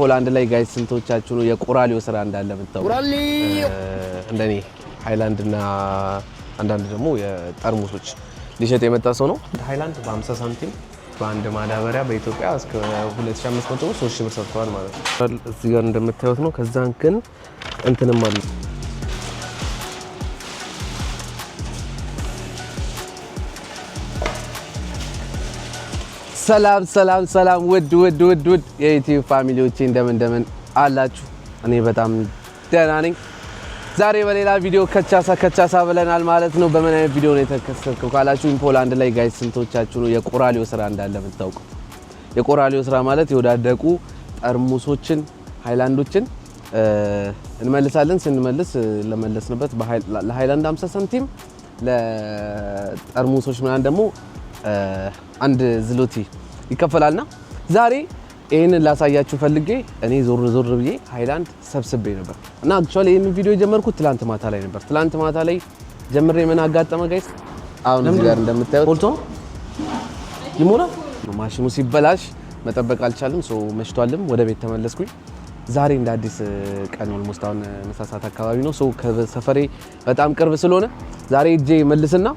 ፖላንድ ላይ ጋይስ ስንቶቻችሁ ነው የቆራሊዮ ስራ እንዳለ ብታው እንደኔ ሃይላንድ እና አንዳንድ ደግሞ የጠርሙሶች ሊሸጥ የመጣ ሰው ነው። ሃይላንድ በ50 ሳንቲም በአንድ ማዳበሪያ በኢትዮጵያ እስከ 2500 ነው 3000 ብር ሰጥቷል ማለት ነው። እዚህ ጋር እንደምታዩት ነው። ከዛን ግን እንትንም አለ ሰላም ሰላም ሰላም ውድ የዩቲዩብ ፋሚሊዎቼ እንደምን አላችሁ? እኔ በጣም ደህና ነኝ። ዛሬ በሌላ ቪዲዮ ከቻሳ ብለናል ማለት ነው። በምን አይነት ቪዲዮ ነው የተከሰተው ካላችሁ ፖላንድ ላይ ጋይስ ስንቶቻችሁ ነው የቆራሊዮ ስራ እንዳለ የምታውቁት? የቆራሊዮ ስራ ማለት የወዳደቁ ጠርሙሶችን ሃይላንዶችን እንመልሳለን። ስንመልስ ለመለስንበት ለሃይላንድ 50 ሳንቲም ለጠርሙሶች ምናምን ደግሞ አንድ ዝሎቲ ይከፈላልና ዛሬ ይሄንን ላሳያችሁ ፈልጌ እኔ ዞር ብዬ ሃይላንድ ሰብስቤ ነበር እና አክቹአሊ ይሄንን ቪዲዮ የጀመርኩት ትላንት ማታ ላይ ነበር። ትላንት ማታ ላይ ጀምሬ ምን አጋጠመ ጋይስ? አሁን እዚህ ጋር እንደምታዩት ሞልቶ ይሞላ ማሽኑ ሲበላሽ መጠበቅ አልቻለም። ሶ መሽቷልም ወደ ቤት ተመለስኩኝ። ዛሬ እንደ አዲስ ቀን ኦልሞስት አሁን መሳሳት አካባቢ ነው። ሶ ከሰፈሬ በጣም ቅርብ ስለሆነ ዛሬ እጄ መልስና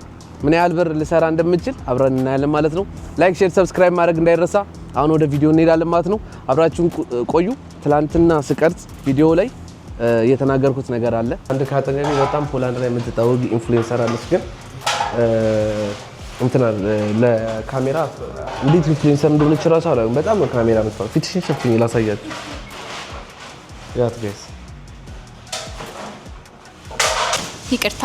ምን ያህል ብር ልሰራ እንደምችል አብረን እናያለን ማለት ነው። ላይክ፣ ሼር፣ ሰብስክራይብ ማድረግ እንዳይረሳ። አሁን ወደ ቪዲዮ እንሄዳለን ማለት ነው። አብራችሁን ቆዩ። ትላንትና ስቀርጽ ቪዲዮ ላይ የተናገርኩት ነገር አለ። አንድ ካጠገቤ በጣም ፖላንድ ላይ የምትታወቅ ኢንፍሉዌንሰር አለች። ግን እንትና ለካሜራ እንዴት ኢንፍሉዌንሰር እንደሆነች ራሱ አላውቅም። በጣም ነው ካሜራ የምትፈራ። ፊትሽን ሸፍኝ ላሳያችሁ። ያት ጋይስ ይቅርታ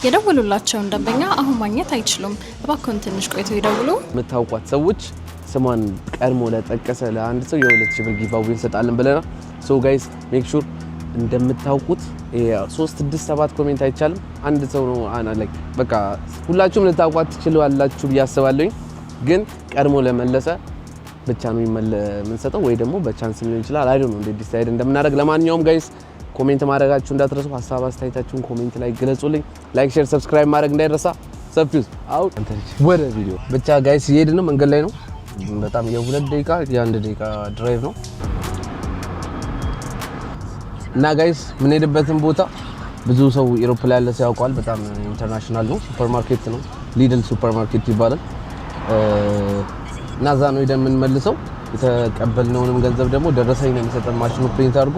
የደወሉላቸውን ደንበኛ አሁን ማግኘት አይችሉም። እባክዎን ትንሽ ቆይተው ይደውሉ። የምታውቋት ሰዎች ስሟን ቀድሞ ለጠቀሰ ለአንድ ሰው የ2000 ብር ጊቫዌ እንሰጣለን ብለናል። ሶ ጋይስ ሜክ ሹር እንደምታውቁት 3 6 7 ኮሜንት አይቻልም። አንድ ሰው ነው ላይክ በቃ ሁላችሁም ልታውቋት ትችላላችሁ ብዬ አስባለሁ። ግን ቀድሞ ለመለሰ ብቻ ነው የምንሰጠው ወይ ደግሞ በቻንስ ሊሆን ይችላል። አይ ዶንት ኖ እንዴት ዲሳይድ እንደምናደርግ። ለማንኛውም ጋይስ ኮሜንት ማድረጋችሁ እንዳትረሱ። ሀሳብ አስተያየታችሁን ኮሜንት ላይ ግለጹልኝ። ላይክ፣ ሼር፣ ሰብስክራይብ ማድረግ እንዳይረሳ። ሰፊውስ አው ወደ ቪዲዮ ብቻ ጋይስ እየሄድን ነው። መንገድ ላይ ነው። በጣም የ2 ደቂቃ የ1 ደቂቃ ድራይቭ ነው እና ጋይስ የምንሄድበትን ቦታ ብዙ ሰው ኢሮፕ ላይ ያለ ሰው ያውቀዋል። በጣም ኢንተርናሽናል ነው። ሱፐርማርኬት ነው። ሊድል ሱፐርማርኬት ይባላል እና እዛ ነው ሄደን የምንመልሰው። የተቀበልነውንም ገንዘብ ደግሞ ደረሰኝ ነው የሚሰጠን ማሽኑ ፕሪንት አድርጎ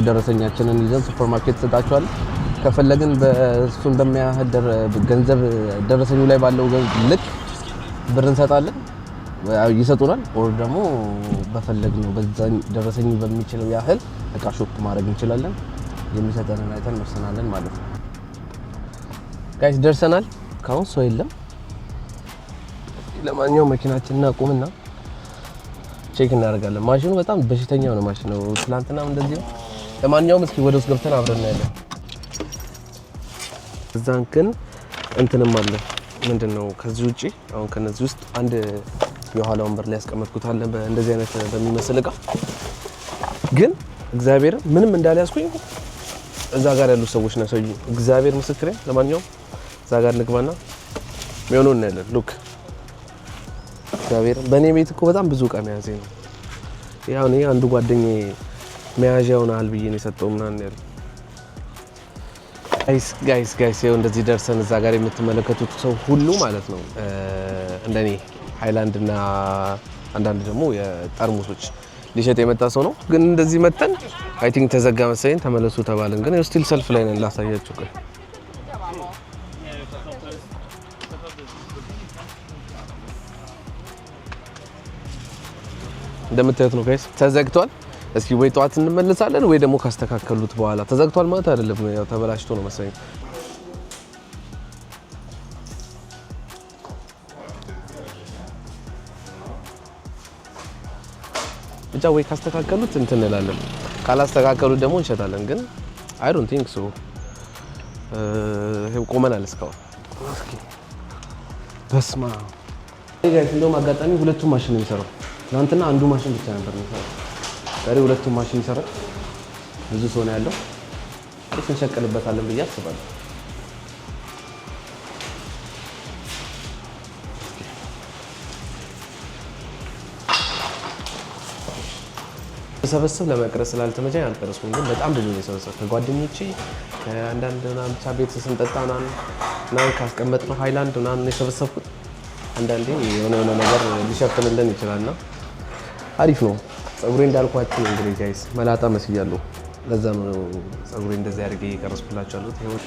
ደረሰኛችንን ይዘን ሱፐርማርኬት ተጣጣቻለን። ከፈለግን በእሱን በሚያህል ገንዘብ ደረሰኙ ላይ ባለው ልክ ብር እንሰጣለን ይሰጡናል። ኦር ደግሞ በፈለግነው በዛኝ ደረሰኙ በሚችለው ያህል እቃ ሾፕ ማድረግ እንችላለን። የሚሰጠንን አይተን ወሰናለን ማለት ነው። ጋይስ ደርሰናል። ካሁን ሰው የለም። ለማንኛውም መኪናችንን አቁምና ቼክ እናደርጋለን። ማሽኑ በጣም በሽተኛ ነው ማሽኑ። ትላንትናም እንደዚህ ነው። ለማንኛውም እስኪ ወደ ውስጥ ገብተን አብረን እናያለን። እዛን ግን እንትንም አለ ምንድነው ከዚህ ውጪ አሁን ከነዚህ ውስጥ አንድ የኋላ ወንበር ላይ ያስቀመጥኩት አለ በእንደዚህ አይነት በሚመስል እቃ። ግን እግዚአብሔር ምንም እንዳልያዝኩኝ እዛ ጋር ያሉ ሰዎች ነው ሰውዬ እግዚአብሔር ምስክሬ። ለማንኛውም እዛ ጋር ልግባና የሚሆነው እናያለን። ሉክ እግዚአብሔር በእኔ ቤት እኮ በጣም ብዙ እቃ መያዜ ነው። ያው እኔ አንዱ ጓደኛዬ መያዣውን አል ብዬ ነው የሰጠው ምናምን ያለው። ጋይስ ይኸው እንደዚህ ደርሰን እዛ ጋር የምትመለከቱት ሰው ሁሉ ማለት ነው እንደኔ ሃይላንድ እና አንዳንድ ደግሞ የጠርሙሶች ሊሸጥ የመጣ ሰው ነው። ግን እንደዚህ መተን አይ ቲንክ ተዘጋ መሰለኝ ተመለሱ ተባልን። ግን ስቲል ሰልፍ ላይ ነን። ላሳያችሁ ቆይ እንደምታዩት ነው ጋይስ ተዘግቷል። እስኪ ወይ ጧት እንመለሳለን ወይ ደግሞ ካስተካከሉት በኋላ። ተዘግቷል ማለት አይደለም ያው ተበላሽቶ ነው መሰለኝ። ብቻ ወይ ካስተካከሉት እንትን እንላለን፣ ካላስተካከሉት ደግሞ እንሸጣለን። ግን አይ ዶንት ቲንክ ሶ ቆመናል እስካሁን። እስኪ በስማ ጋይስ እንደውም አጋጣሚ ሁለቱም ማሽን ነው የሚሰራው። ትናንትና አንዱ ማሽን ብቻ ነበር የሚሰራው። ዛሬ ሁለቱም ማሽን ይሰራል። ብዙ ሰው ነው ያለው። እንሸቀልበታለን ብዬ አስባለሁ። ስሰበስብ ለመቅረጽ ስላልተመቸኝ አልቀረጽኩም። ግን በጣም ብዙ ነው የሰበሰብኩት ከጓደኞቼ ከአንዳንድ ምናምን ብቻ ቤት ስንጠጣ ምናምን ካስቀመጥነው ሃይላንድ ምናምን የሰበሰብኩት። አንዳንዴ የሆነ ነገር ሊሸፍንልን ይችላልና አሪፍ ነው። ፀጉሬ እንዳልኳችሁ ነው እንግዲህ ጋይስ መላጣ መስያለሁ። ለዛ ነው ፀጉሬ እንደዚህ አድርጌ እየቀረጽኩላችሁ ያለሁት። ይሄው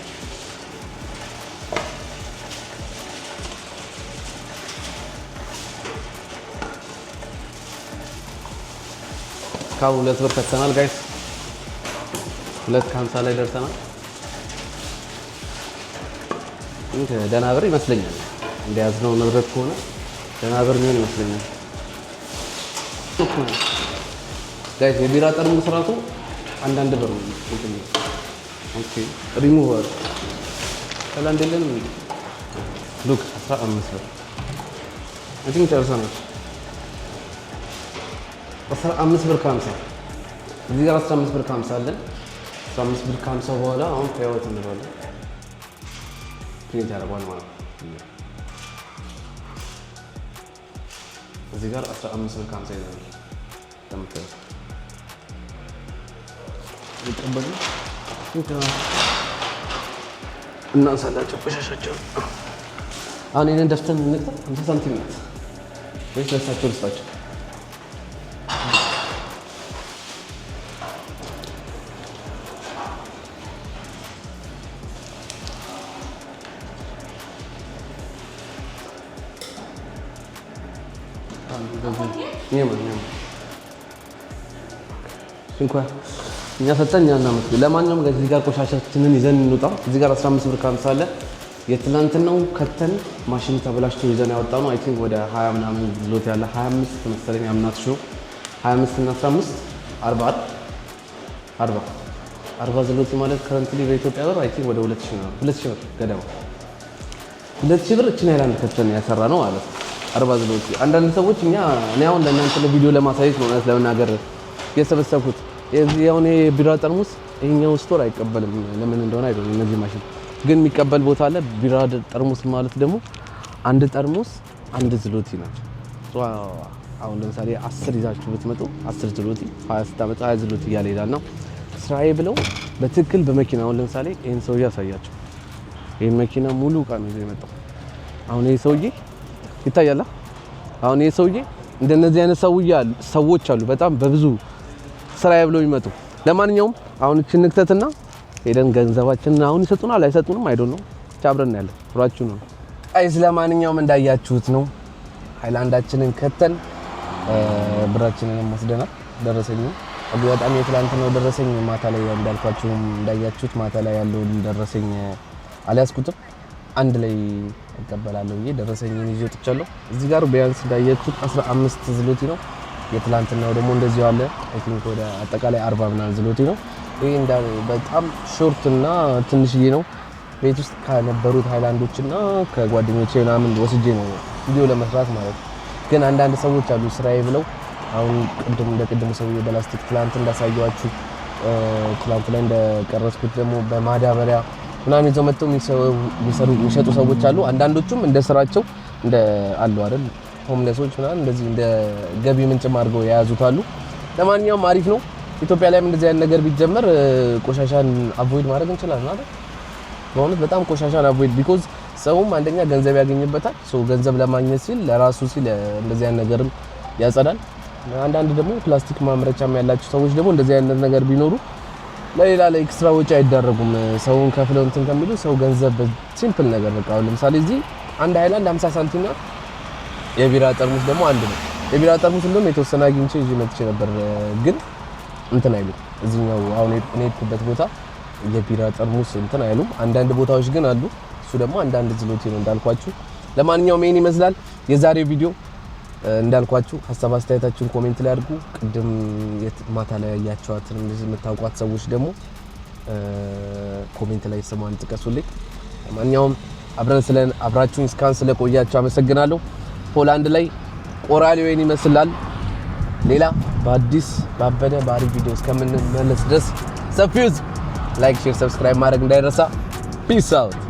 ካው 2 ብር ከተናል ጋይስ 2.50 ላይ ደርሰናል። እንት ደህና ብር ይመስለኛል እንደያዝነው ንብረት ከሆነ ደህና ብር ነው ይመስለኛል ጋይስ። የቢራ ጠርሙስ ራሱ አንዳንድ ብር ነው። ኦኬ ሪሙቨር ሰላም እንደለም ሉክ 15 ብር እንትን ጨርሰናል። 15 ብር ከ50 እዚህ ጋር 15 ብር ከ50 አለን። 15 ብር ከ50 በኋላ አሁን ፔይአውት እንለዋለን። ፕሪንት ያደርጋል ማለት ነው። እዚህ ጋር 15 ብር ከ50 ይላል። ተመልከቱ ይቀበሉ እናንሳላቸው ቆሻሻቸው። አሁን ይሄንን ደፍተን እንነጥፍ 50 ሳንቲም ነው ወይስ ለሳቸው ልስጣቸው? እኛ ሰጠን ያና መስሎ ለማንኛውም እዚህ ጋር ቆሻሻችንን ይዘን እንውጣ። እዚህ ጋር 15 ብር ከ50 አለ። የትላንትናው ከተን ማሽን ተበላሽቶ ይዘን ያወጣነው አይ ቲንክ ወደ 20 ምናምን ዝሎት ያለ 25 መሰለኝ አምናት ሹ 25 እና 15 40 ዝሎት ማለት ከረንትሊ በኢትዮጵያ ብር አይ ቲንክ ወደ 2000 ነው 2000 ብር ገደማ 2000 ብር እቺን ሃይላንድ ከተን ያሰራ ነው ማለት 40 ዝሎት። አንዳንድ ሰዎች እኔ አሁን ለእናንተ ለቪዲዮ ለማሳየት ነው ለመናገር የሰበሰብኩት። የዚህ ቢራ ጠርሙስ ይሄኛው ስቶር አይቀበልም። ለምን እንደሆነ አይደለም። እነዚህ ማሽን ግን የሚቀበል ቦታ አለ። ቢራ ጠርሙስ ማለት ደግሞ አንድ ጠርሙስ አንድ ዝሎቲ ናቸው። አሁን ለምሳሌ 10 ይዛችሁ ብትመጡ 10 ዝሎቲ 20 ስታመጡ 20 ዝሎቲ እያለ ይላልና ስራዬ ብለው በትክክል በመኪና አሁን ለምሳሌ ይሄን ሰውዬ ያሳያችሁ። ይሄን መኪና ሙሉ ዕቃ ነው ይዞ የመጣው። አሁን ይሄ ሰውዬ ይታያል። አሁን ይሄ ሰውዬ እንደነዚህ አይነት ሰዎች አሉ በጣም በብዙ ስራዬ ብለው ይመጡ። ለማንኛውም አሁን እቺ ንክተትና ሄደን ገንዘባችንን አሁን ይሰጡናል አይሰጡንም አይዶን ነው ቻብረን ያለ ፍራችሁ ነው አይስ። ለማንኛውም እንዳያችሁት ነው ሃይላንዳችንን ከተን ብራችንን ወስደናል። ደረሰኝ አጋጣሚ የትላንት ነው ደረሰኝ ማታ ላይ እንዳልኳችሁ እንዳያችሁት ማታ ላይ ያለውን ደረሰኝ አልያዝኩትም። አንድ ላይ እቀበላለሁ ይሄ ደረሰኝን ይዤ ወጥቻለሁ። እዚህ ጋር ቢያንስ እንዳያችሁት 15 ዝሎቲ ነው። የትላንትናው ደግሞ እንደዚህ አለ አይ ቲንክ ወደ አጠቃላይ 40 ምናምን ዝሎቲ ነው። ይሄ በጣም ሾርት እና ትንሽዬ ነው። ቤት ውስጥ ከነበሩት ሃይላንዶችና ከጓደኞቼ ምናምን ወስጄ ነው ቪዲዮ ለመስራት ማለት ነው። ግን አንዳንድ ሰዎች አሉ ስራዬ ብለው አሁን ቅድም ሰውዬ በላስቲክ ትላንት እንዳሳየዋችሁ ትላንት ላይ እንደቀረጽኩት ደግሞ በማዳበሪያ ምናምን ይዘው መጥተው የሚሸጡ ሰዎች አሉ። አንዳንዶቹም እንደ ስራቸው እንደ አሉ አይደል ሆምለሶች ምናምን እንደዚህ እንደ ገቢ ምንጭም አድርገው የያዙት አሉ። ለማንኛውም አሪፍ ነው። ኢትዮጵያ ላይም እንደዚህ አይነት ነገር ቢጀመር ቆሻሻን አቮይድ ማድረግ እንችላለን አይደል? በእውነት በጣም ቆሻሻን አቮይድ ቢኮዝ ሰውም አንደኛ ገንዘብ ያገኝበታል። ሶ ገንዘብ ለማግኘት ሲል ለራሱ ሲል እንደዚህ አይነት ነገርም ያጸዳል። አንዳንድ ደግሞ ፕላስቲክ ማምረቻም ያላቸው ሰዎች ደግሞ እንደዚህ አይነት ነገር ቢኖሩ ለሌላ ለኤክስትራ ወጪ አይዳረጉም። ሰውን ከፍለው እንትን ከሚሉ ሰው ገንዘብ ሲምፕል ነገር በቃ ለምሳሌ እዚህ አንድ ሃይላንድ 50 ሳንቲም ነው። የቢራ ጠርሙስ ደግሞ አንድ ነው። የቢራ ጠርሙስ እንደውም የተወሰነ አግኝቼ ይዤ መጥቼ ነበር ግን እንትን አይሉም። እዚህኛው አሁን እኔ የሄድኩበት ቦታ የቢራ ጠርሙስ እንትን አይሉም። አንዳንድ ቦታዎች ግን አሉ። እሱ ደግሞ አንዳንድ ዝሎቲ ነው እንዳልኳችሁ። ለማንኛውም ይሄን ይመስላል የዛሬው ቪዲዮ። እንዳልኳችሁ ሀሳብ አስተያየታችሁን ኮሜንት ላይ አድርጉ። ቅድም ማታ ላይ ያያችኋትን እንደዚህ የምታውቋት ሰዎች ደግሞ ኮሜንት ላይ ስሟን ጥቀሱልኝ። ለማንኛውም አብራችሁን እስካሁን ስለቆያችሁ አመሰግናለሁ። ፖላንድ ላይ ቆራሊዮን ይመስላል። ሌላ በአዲስ ባበደ ባሪክ ቪዲዮ እስከምንመለስ ድረስ ሰፊውዝ ላይክ፣ ሼር፣ ሰብስክራይብ ማድረግ እንዳይረሳ። ፒስ አውት